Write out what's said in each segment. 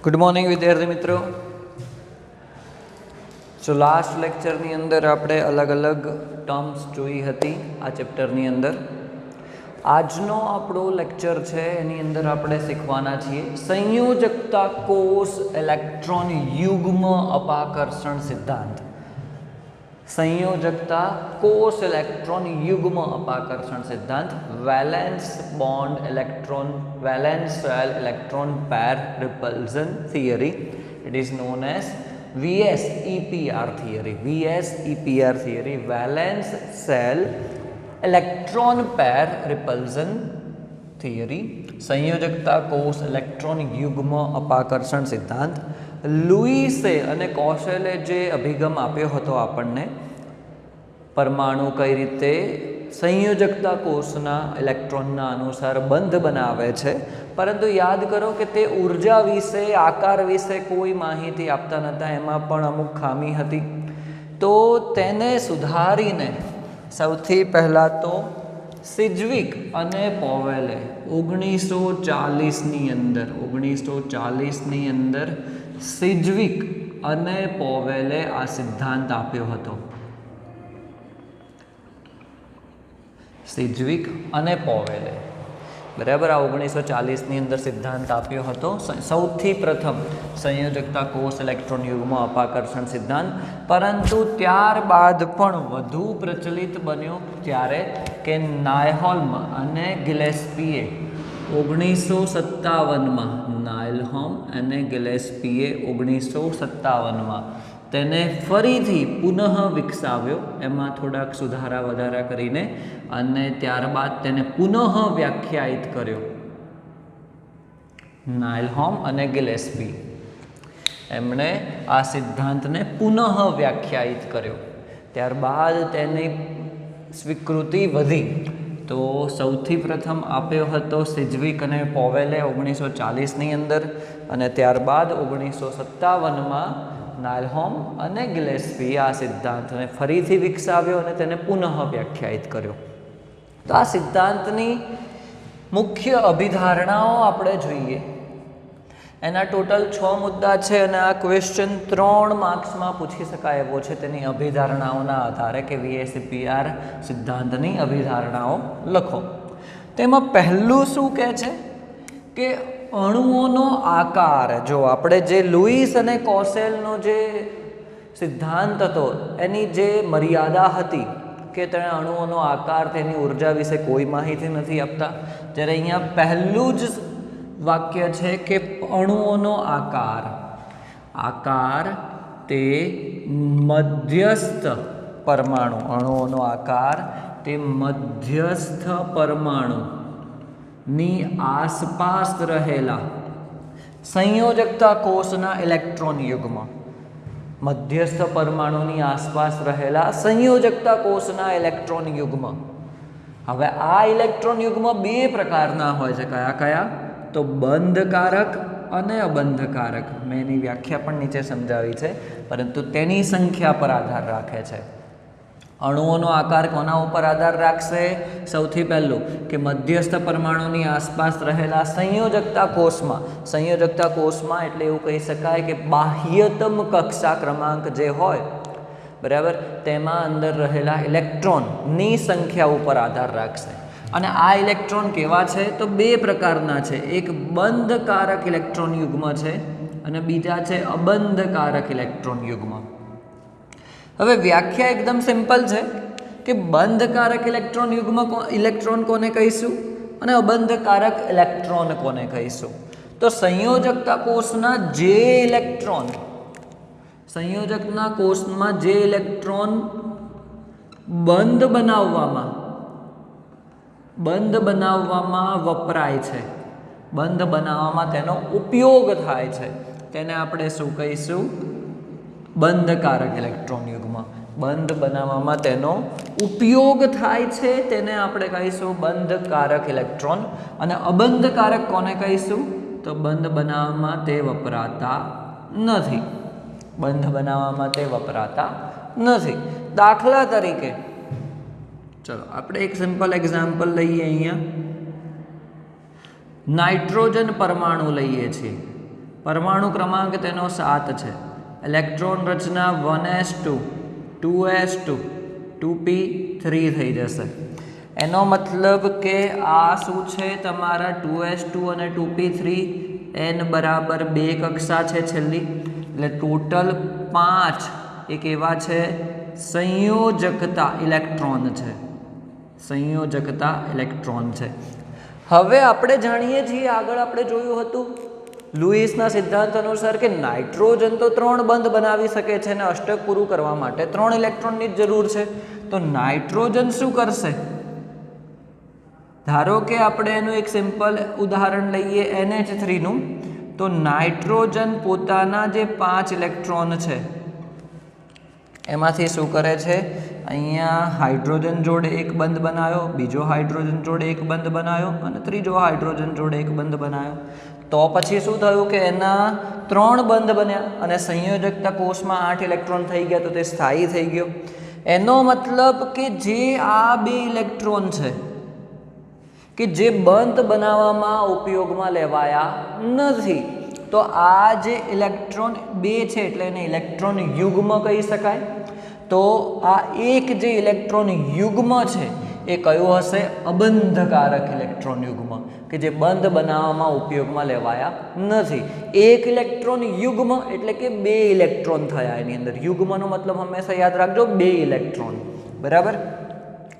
Good morning विद्यार्थी मित्रों। So last लेक्चरनी अंदर आपणे अलग अलग टर्म्स जोई हती आ चेप्टरनी अंदर। आजनो आपणो लेक्चर छे एनी अंदर आपणे शीखवाना छीए संयोजकता कोष इलेक्ट्रॉन युग्म अपाकर्षण सिद्धांत। संयोजकता कोष इलेक्ट्रॉन युग्म अपाकर्षण सिद्धांत, valence bond electron, valence shell electron pair repulsion theory. It is known as VSEPR theory. VSEPR theory, valence shell electron pair repulsion theory. संयोजकता कोष इलेक्ट्रॉन युग्म अपाकर्षण सिद्धांत। लुईसे અને કોશેલે જે અભિગમ આપ્યો હતો આપણને, પરમાણુ કઈ રીતે સંયોજકતા કોષના ઇલેક્ટ્રોનના અનુસાર બંધ બનાવે છે, પરંતુ યાદ કરો કે તે ઉર્જા વિશે, આકાર વિશે કોઈ માહિતી આપતા નહોતા, એમાં પણ અમુક ખામી હતી। તો તેને સુધારીને સૌથી પહેલાં તો સિજ્વિક અને પોવેલે 1940ની અંદર સિજ્વિક અને પોવેલે આ સિદ્ધાંત આપ્યો હતો। સિજ્વિક અને પોવેલે બરાબર આ 1940ની અંદર સિદ્ધાંત આપ્યો હતો। સૌથી પ્રથમ સંયોજકતા કોષ ઇલેક્ટ્રોન યુગ્મ અપાકર્ષણ સિદ્ધાંત, પરંતુ ત્યારબાદ પણ વધુ પ્રચલિત બન્યો ત્યારે કે નાયહોલ્મ અને ગિલેસ્પીએ 1957માં, નાયલહોમ અને ગિલેસ્પીએ 1957માં તેને ફરીથી પુનઃ વિકસાવ્યો, એમાં થોડાક સુધારા વધારા કરીને, અને ત્યારબાદ તેને પુનઃ વ્યાખ્યાયિત કર્યો। નાયલહોમ અને ગિલેસ્પી એમણે આ સિદ્ધાંતને પુનઃ વ્યાખ્યાયિત કર્યો, ત્યારબાદ તેની સ્વીકૃતિ વધી। તો સૌથી પ્રથમ આપ્યો હતો સિજ્વિક અને પોવેલે 1940ની અંદર, અને ત્યારબાદ 1957માં નાયલહોમ અને ગિલેસ્પી આ સિદ્ધાંતને ફરીથી વિકસાવ્યો અને તેને પુનઃ વ્યાખ્યાયિત કર્યો। તો આ સિદ્ધાંતની મુખ્ય અભિધારણાઓ આપણે જોઈએ। એના ટોટલ 6 મુદ્દા છે અને આ ક્વેશ્ચન 3 માર્ક્સમાં પૂછી શકાય એવો છે તેની અભિધારણાઓના આધારે, કે VSEPR સિદ્ધાંતની અભિધારણાઓ લખો। તેમાં પહેલું શું કહે છે કે અણુઓનો આકાર, જો આપણે જે લુઈસ અને કોશેલનો જે સિદ્ધાંત હતો એની જે મર્યાદા હતી કે તેણે અણુઓનો આકાર, તેની ઉર્જા વિશે કોઈ માહિતી નથી આપતા, જ્યારે અહીંયા પહેલું જ વાક્ય છે કે અણુઓનો આકાર, આકાર તે મધ્યસ્થ પરમાણુ, અણુઓનો આકાર તે મધ્યસ્થ પરમાણુની આસપાસ રહેલા સંયોજકતા કોષના ઇલેક્ટ્રોન યુગ્મ, મધ્યસ્થ પરમાણુની આસપાસ રહેલા સંયોજકતા કોષના ઇલેક્ટ્રોન યુગ્મ। હવે આ ઇલેક્ટ્રોન યુગ્મ બે પ્રકારના હોય છે, કયા કયા? તો બંધકારક અને અબંધકારક। મેં એની વ્યાખ્યા પણ નીચે સમજાવી છે, પરંતુ તેની સંખ્યા પર આધાર રાખે છે। અણુઓનો આકાર કોના ઉપર આધાર રાખશે? સૌથી પહેલું કે મધ્યસ્થ પરમાણુની આસપાસ રહેલા સંયોજકતા કોષમાં, સંયોજકતા કોષમાં એટલે એવું કહી શકાય કે બાહ્યતમ કક્ષા ક્રમાંક જે હોય બરાબર, તેમાં અંદર રહેલા ઇલેક્ટ્રોનની સંખ્યા ઉપર આધાર રાખશે। અને આ ઇલેક્ટ્રોન કેવા છે? તો બે પ્રકારના છે, એક બંધકારક ઇલેક્ટ્રોન યુગ્મ છે અને બીજા છે અબંધકારક ઇલેક્ટ્રોન યુગ્મ। હવે વ્યાખ્યા એકદમ સિમ્પલ છે કે બંધકારક ઇલેક્ટ્રોન યુગ્મ ઇલેક્ટ્રોન કોને કહીશું અને અબંધકારક ઇલેક્ટ્રોન કોને કહીશું? તો સંયોજકતા કોષના જે ઇલેક્ટ્રોન, સંયોજકના કોષમાં જે ઇલેક્ટ્રોન બંધ બનાવવામાં વપરાય છે, બંધ બનાવવામાં તેનો ઉપયોગ થાય છે, તેને આપણે શું કહીશું? બંધકારક ઇલેક્ટ્રોન યુગ્મ। બંધ બનાવવામાં તેનો ઉપયોગ થાય છે તેને આપણે કહીશું બંધકારક ઇલેક્ટ્રોન। અને અબંધકારક કોને કહીશું? તો બંધ બનાવવામાં તે વપરાતા નથી, બંધ બનાવવામાં તે વપરાતા નથી। દાખલા તરીકે ચલો આપણે એક સિમ્પલ એક્ઝામ્પલ લઈએ। અહીંયા નાઇટ્રોજન પરમાણુ લઈએ છીએ, પરમાણુ ક્રમાંક તેનો 7 છે. ઇલેક્ટ્રોન રચના 1s2 2s2 2p3 થઈ જશે. એનો મતલબ કે આ શું છે તમારા 2s2 અને 2p3 n બરાબર 2 કક્ષા છે છેલ્લી, એટલે ટોટલ 5 એક એવા છે સંયોજકતા ઇલેક્ટ્રોન છે. સંયોજકતા ઇલેક્ટ્રોન છે. હવે આપણે જાણીએ છીએ, આગળ આપણે જોયું હતું લુઈસના સિદ્ધાંત અનુસાર કે નાઇટ્રોજન તો 3 બંધ બનાવી શકે છે અને અષ્ટક પૂરું કરવા માટે 3 ઇલેક્ટ્રોનની જ જરૂર છે. તો નાઇટ્રોજન શું કરશે? ધારો કે આપણે એનું એક સિમ્પલ ઉદાહરણ લઈએ NH3નું, તો નાઇટ્રોજન પોતાના જે 5 ઇલેક્ટ્રોન છે એમાંથી શું કરે છે, અહીંયા હાઇડ્રોજન જોડે એક બંધ બનાવ્યો, બીજો હાઇડ્રોજન જોડે એક બંધ બનાવ્યો અને ત્રીજો હાઇડ્રોજન જોડે એક બંધ બનાવ્યો. તો પછી શું થયું કે એના 3 બંધ બન્યા અને સંયોજકતા કોષમાં 8 ઇલેક્ટ્રોન થઈ ગયા, તો તે સ્થાયી થઈ ગયો. એનો મતલબ કે જે આ 2 ઇલેક્ટ્રોન છે કે જે બંધ બનાવવામાં ઉપયોગમાં લેવાયા નથી, તો આ જે ઇલેક્ટ્રોન 2 છે એટલે એને ઇલેક્ટ્રોન યુગ્મ કહી શકાય. તો આ એક જે ઇલેક્ટ્રોન યુગ્મ છે એ કયો હશે? અબંધકારક ઇલેક્ટ્રોન યુગ્મ, કે જે બંધ બનાવવામાં ઉપયોગમાં લેવાયા નથી. એક ઇલેક્ટ્રોન યુગ્મ એટલે કે 2 ઇલેક્ટ્રોન થયા એની અંદર. યુગ્મનો મતલબ હંમેશા યાદ રાખજો 2 ઇલેક્ટ્રોન, બરાબર.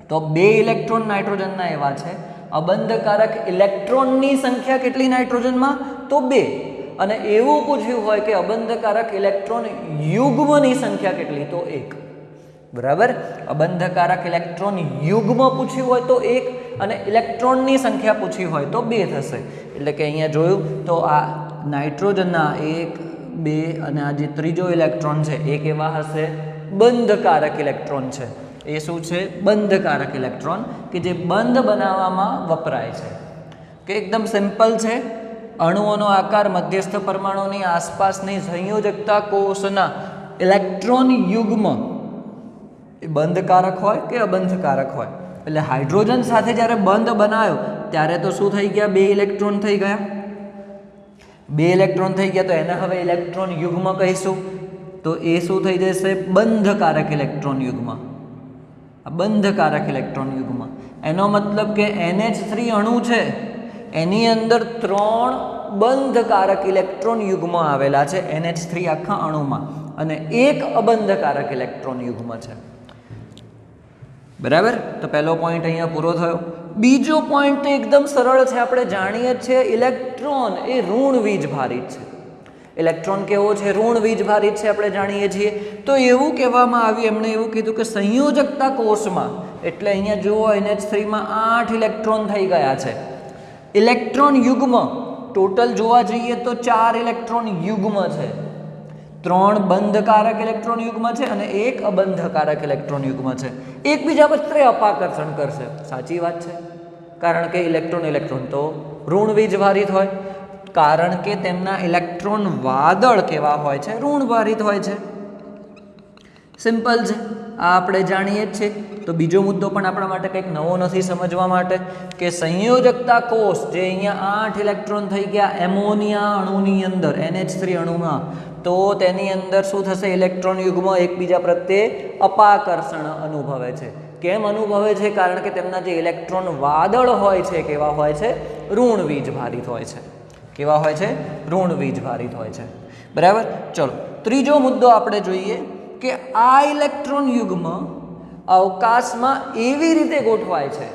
તો 2 ઇલેક્ટ્રોન નાઇટ્રોજનના એવા છે. અબંધકારક ઇલેક્ટ્રોનની સંખ્યા કેટલી નાઇટ્રોજનમાં? તો 2. અને એવું પૂછ્યું હોય કે અબંધકારક ઇલેક્ટ્રોન યુગ્મની સંખ્યા કેટલી? તો 1. બરાબર. અબંધકારક ઇલેક્ટ્રોન યુગ્મ પૂછ્યું હોય તો 1 અને ઇલેક્ટ્રોનની સંખ્યા પૂછી હોય તો 2 થશે. એટલે કે અહીંયા જોયું તો આ નાઇટ્રોજનના 1 2 અને આ જે ત્રીજો ઇલેક્ટ્રોન છે એ કેવા હશે? બંધકારક ઇલેક્ટ્રોન છે. એ શું છે? બંધકારક ઇલેક્ટ્રોન, કે જે બંધ બનાવવામાં વપરાય છે. કે એકદમ સિમ્પલ છે. અણુઓનો આકાર મધ્યસ્થ પરમાણુની આસપાસની સંયોજકતા કોષના ઇલેક્ટ્રોન યુગ્મ એ બંધકારક હોય કે અબંધકારક હોય. એટલે હાઇડ્રોજન સાથે જ્યારે બંધ બનાવ્યો ત્યારે તો શું થઈ ગયા? 2 ઇલેક્ટ્રોન થઈ ગયા. 2 ઇલેક્ટ્રોન થઈ ગયા તો એને હવે ઇલેક્ટ્રોન યુગ્મ કહીશું. તો એ શું થઈ જશે? બંધકારક ઇલેક્ટ્રોન યુગ્મ. બંધકારક ઇલેક્ટ્રોન યુગ્મ. એનો મતલબ કે NH3 અણુ છે એની અંદર 3 બંધકારક ઇલેક્ટ્રોન યુગ્મ આવેલા છે NH3 આખા અણુમાં, અને 1 અબંધકારક ઇલેક્ટ્રોન યુગ્મ છે. બરાબર. તો પહેલો પોઈન્ટ અહીંયા પૂરો થયો. બીજો પોઈન્ટ તો એકદમ સરળ છે, આપણે જાણીએ છીએ ઇલેક્ટ્રોન એ ઋણ વીજભારિત છે. ઇલેક્ટ્રોન કેવો છે? ઋણ વીજભારિત છે, આપણે જાણીએ છીએ. તો એવું કહેવામાં આવ્યું, એમણે એવું કીધું કે સંયોજકતા કોષમાં, એટલે અહીંયા જુઓ NH3માં 8 ઇલેક્ટ્રોન થઈ ગયા છે. ઇલેક્ટ્રોન યુગ્મ ટોટલ જોવા જઈએ તો 4 ઇલેક્ટ્રોન યુગ્મ છે. 3 બંધકારક ઇલેક્ટ્રોન યુગ્મ છે અને 1 અબંધકારક ઇલેક્ટ્રોન યુગ્મ છે. એકબીજા વચ્ચે અપાકર્ષણ કરશે. સાચી વાત છે, કારણ કે ઇલેક્ટ્રોન તો ઋણ વીજભારિત હોય, કારણ કે તેમના ઇલેક્ટ્રોન વાદળ કેવા હોય છે? ઋણભારિત હોય છે. સિમ્પલ છે, આ આપણે જાણીએ જ છે. તો બીજો મુદ્દો પણ આપણા માટે કંઈક નવો નથી સમજવા માટે, કે સંયોજકતા કોષ જે અહીંયા 8 ઇલેક્ટ્રોન થઈ ગયા એમોનિયા અણુની અંદર, NH3 અણુમાં, તો તેની અંદર શું થશે? ઇલેક્ટ્રોન યુગ્મ એકબીજા પ્રત્યે અપાકર્ષણ અનુભવે છે. કેમ અનુભવે છે? કારણ કે તેમના જે ઇલેક્ટ્રોન વાદળ હોય છે કેવા હોય છે? ઋણ વીજભારિત હોય છે. કેવા હોય છે? ઋણ વીજભારિત હોય છે. બરાબર. ચલો ત્રીજો મુદ્દો આપણે જોઈએ કે આ ઇલેક્ટ્રોન યુગ્મ અવકાશમાં એવી રીતે ગોઠવાય છે.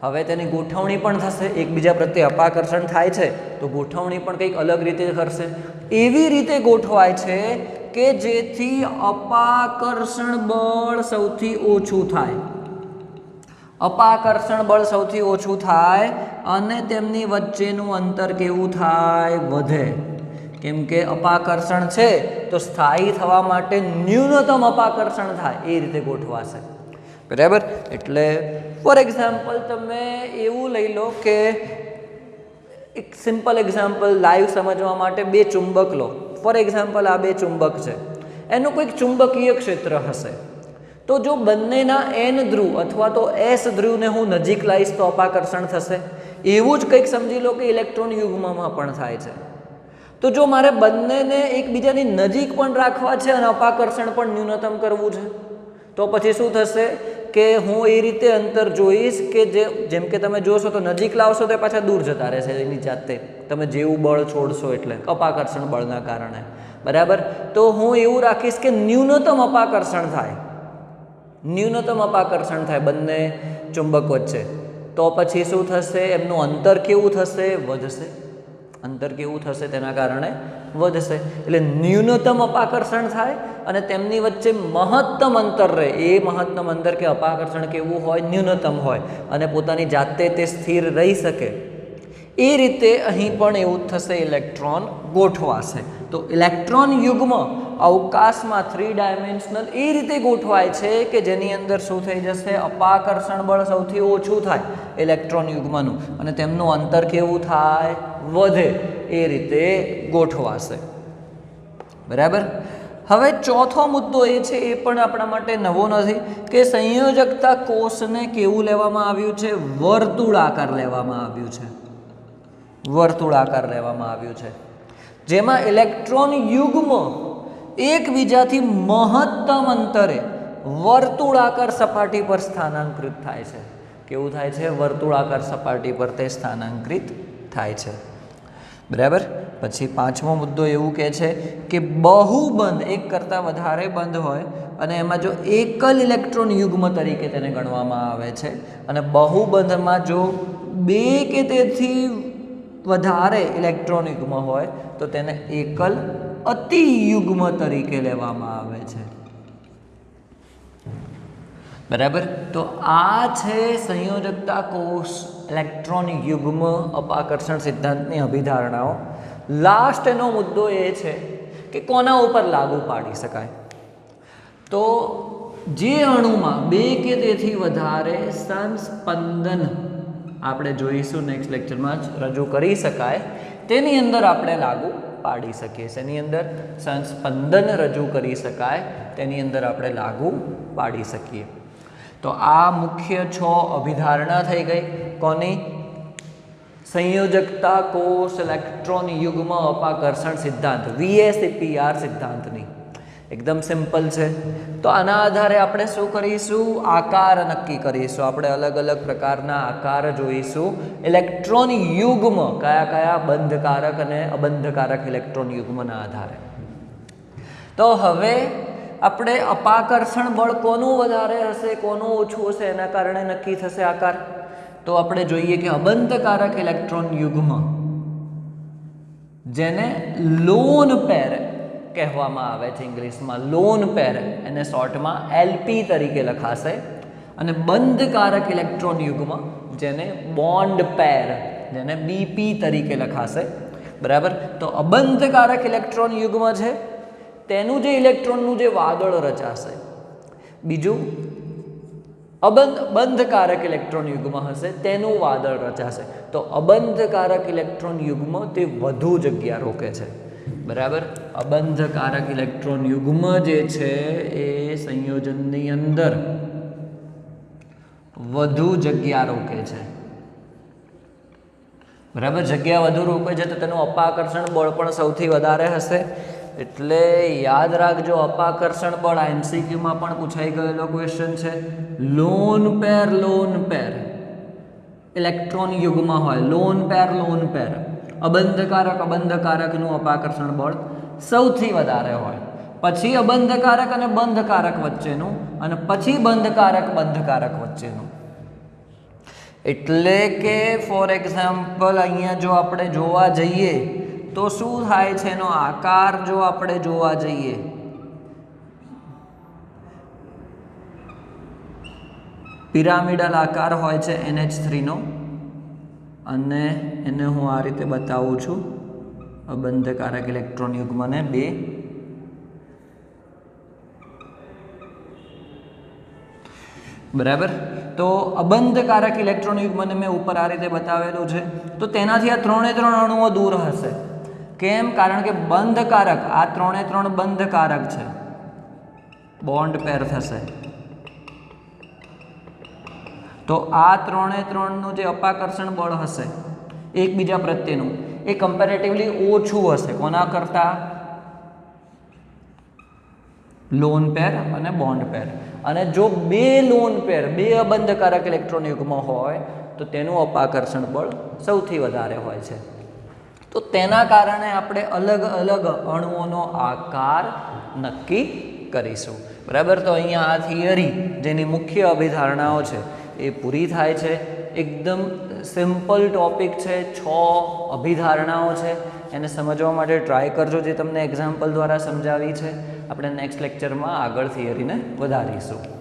હવે તેની ગોઠવણી પણ થશે, એકબીજા પ્રત્યે અપાકર્ષણ થાય છે તો ગોઠવણી પણ કંઈક અલગ રીતે કરશે. એવી રીતે ગોઠવાય છે કે જેથી અપાકર્ષણ બળ સૌથી ઓછું થાય. અપાકર્ષણ બળ સૌથી ઓછું થાય અને તેમની વચ્ચેનું અંતર કેવું થાય? વધે. કેમ કે અપાકર્ષણ છે તો સ્થાયી થવા માટે ન્યૂનતમ અપાકર્ષણ થાય, એ રીતે ગોઠવાશે. બરાબર. એટલે ફોર એક્ઝામ્પલ તમે એવું લઈ લો કે એક સિમ્પલ એક્ઝામ્પલ લાઈવ સમજવા માટે 2 ચુંબક લો. ફોર એક્ઝામ્પલ આ 2 ચુંબક છે, એનું કોઈક ચુંબકીય ક્ષેત્ર હશે. તો જો બંનેના N ધ્રુવ અથવા તો S ધ્રુવને હું નજીક લાવીશ તો અપાકર્ષણ થશે. એવું જ કંઈક સમજી લો કે ઇલેક્ટ્રોન યુગ્મમાં પણ થાય છે. તો જો મારે બંનેને એકબીજાની નજીક પણ રાખવા છે અને અપાકર્ષણ પણ ન્યૂનતમ કરવું છે તો પછી શું થશે કે હું એ રીતે અંતર જોઈશ કે જેમ કે તમે જોશો તો નજીક લાવશો તો પાછા દૂર જતા રહેશે એની જાતે, તમે જેવું બળ છોડશો એટલે અપાકર્ષણ બળના કારણે, બરાબર. તો હું એવું રાખીશ કે ન્યૂનતમ અપાકર્ષણ થાય બંને ચુંબક વચ્ચે. તો પછી શું થશે, એમનું અંતર કેવું થશે, વધશે. અંતર કેવું થશે તેના કારણે વધશે. એટલે ન્યૂનતમ અપાકર્ષણ થાય અને તેમની વચ્ચે મહત્તમ અંતર રહે. એ મહત્તમ અંતર કે અપાકર્ષણ કેવું હોય, ન્યૂનતમ હોય અને પોતાની જાતે તે સ્થિર રહી શકે. એ રીતે અહીં પણ એવું જ થશે, ઇલેક્ટ્રોન ગોઠવાશે. તો ઇલેક્ટ્રોન યુગ્મ અવકાશમાં 3 ડાયમેન્શનલ એ રીતે ગોઠવાય છે કે જેની અંદર શું થઈ જશે, અપાકર્ષણ બળ સૌથી ઓછું થાય ઇલેક્ટ્રોન યુગ્મનું અને તેમનું અંતર કેવું થાય, વધે. એ રીતે ગોઠવાશે, બરાબર. હવે ચોથો મુદ્દો એ છે, એ પણ આપણા માટે નવો નથી કે સંયોજકતા કોષને કેવું લેવામાં આવ્યું છે, વર્તુળાકાર લેવામાં આવ્યું છે. વર્તુળાકાર લેવામાં આવ્યું છે, જેમાં ઇલેક્ટ્રોન યુગ્મ એકબીજાથી મહત્તમ અંતરે વર્તુળાકાર સપાટી પર સ્થાનાંતરિત થાય છે. કેવું થાય છે, વર્તુળાકાર સપાટી પર તે સ્થાનાંતરિત થાય છે, બરાબર. પછી પાંચમો મુદ્દો એવું કહે છે કે બહુબંધ, એક કરતાં વધારે બંધ હોય અને એમાં જો એકલ ઇલેક્ટ્રોન યુગ્મ તરીકે તેને ગણવામાં આવે છે અને બહુબંધમાં જો 2 કે તેથી વધારે ઇલેક્ટ્રોન યુગ્મ હોય તો તેને એકલ અતિયુગ્મ તરીકે લેવામાં આવે છે, બરાબર. તો આ છે સંયોજકતા કોષ ઇલેક્ટ્રોન યુગ્મ અપાકર્ષણ સિદ્ધાંતની અભિધારણાઓ. લાસ્ટ એનો મુદ્દો એ છે કે કોના ઉપર લાગુ પાડી શકાય. તો જે અણુમાં 2 કે તેથી વધારે સંસ્પંદન આપણે જોઈશું નેક્સ્ટ લેક્ચરમાં જ રજૂ કરી શકાય, તેની અંદર આપણે લાગુ પાડી શકીએ. એની અંદર સંસ્પંદન રજૂ કરી શકાય તેની અંદર આપણે લાગુ પાડી શકીએ. તો આ મુખ્ય 6 અભિધારણા થઈ ગઈ. કોની? સંયોજકતા કોષ ઇલેક્ટ્રોન યુગ્મ અપાકર્ષણ સિદ્ધાંત, VSEPR સિદ્ધાંતની. એકદમ સિમ્પલ છે. તો આના આધારે આપણે શું કરીશું, આકાર નક્કી કરીશું. આપણે અલગ અલગ પ્રકારના આકાર જોઈશું ઇલેક્ટ્રોન યુગ્મ, કયા કયા બંધકારક અને અબંધકારક ઇલેક્ટ્રોન યુગ્મના આધારે. તો હવે આપણે અપાકર્ષણ બળ કોનું વધારે હશે, કોનું ઓછું હશે એના કારણે નક્કી થશે આકાર. તો આપણે જોઈએ કે અબંધકારક ઇલેક્ટ્રોન યુગ્મ, જેને લોન પેર કહેવામાં આવે છે ઇંગ્લિશમાં, લોન પેર, એને શોર્ટમાં LP તરીકે લખાશે. અને બંધકારક ઇલેક્ટ્રોન યુગ્મ જેને બોન્ડ પેર, જેને BP તરીકે લખાશે, બરાબર. તો અબંધકારક ઇલેક્ટ્રોન યુગ્મ છે તેનું જે ઇલેક્ટ્રોનનું જે વાદળ રચાશે. બીજું બંધકારક ઇલેક્ટ્રોન યુગ્મ હશે તેનું વાદળ રચાશે. તો અબંધકારક ઇલેક્ટ્રોન યુગ્મ તે વધુ જગ્યા રોકે છે, બરાબર. અબંધકારક ઇલેક્ટ્રોન યુગ્મ જે છે એ સંયોજનની અંદર વધુ જગ્યા રોકે છે, બરાબર. જગ્યા વધુ રોકે છે તો તેનું અપાકર્ષણ બળ પણ સૌથી વધારે હશે. એટલે યાદ રાખજો, અપાકર્ષણ બળ આ MCQમાં પણ પૂછાઈ ગયેલો ક્વેશ્ચન છે. લોન પેર ઇલેક્ટ્રોન યુગ્મ હોય, લોન પેર અબંધકારકનું અપાકર્ષણ બળ સૌથી વધારે હોય, પછી અબંધકારક અને બંધકારક વચ્ચેનું, અને પછી બંધકારક વચ્ચેનું. એટલે કે ફોર એક્ઝામ્પલ અહીંયા જો આપણે જોવા જઈએ તો શું થાય છે, એનો આકાર જો આપણે જોવા જઈએ પિરામિડલ આકાર હોય છે NH3 નો, અને એને હું આ રીતે બતાવું છું. અબંધકારક ઇલેક્ટ્રોન યુગ્મને 2, બરાબર. તો અબંધકારક ઇલેક્ટ્રોન યુગ્મને મેં ઉપર આ રીતે બતાવેલું છે. તો તેનાથી આ 3 અણુઓ દૂર હશે. કેમ? કારણ કે બંધકારક, આ 3 બંધકારક છે, બોન્ડ પેર થશે. તો આ 3 નું જે અપાકર્ષણ બળ હશે એકબીજા પ્રત્યેનું, એ કમ્પેરેટિવલી ઓછું હશે કોના કરતાં? લોન પેર અને બોન્ડ પેર. અને જો બે લોન પેર, બે અબંધકારક ઇલેક્ટ્રોન યુગ્મ હોય તો તેનું અપાકર્ષણ બળ સૌથી વધારે હોય છે. તો તેના કારણે આપણે અલગ અલગ અણુઓનો આકાર નક્કી કરીશું. બરાબર. તો અહીંયા આ થિયરી જેની મુખ્ય અભિધારણાઓ છે એ પૂરી થાય છે. એકદમ સિમ્પલ ટોપિક છે, 6 અભિધારણાઓ છે. એને સમજવા માટે ટ્રાય કરજો, જે તમને એક્ઝામ્પલ દ્વારા સમજાવી છે. આપણે નેક્સ્ટ લેક્ચરમાં આગળ થિયરીને વધારીશું.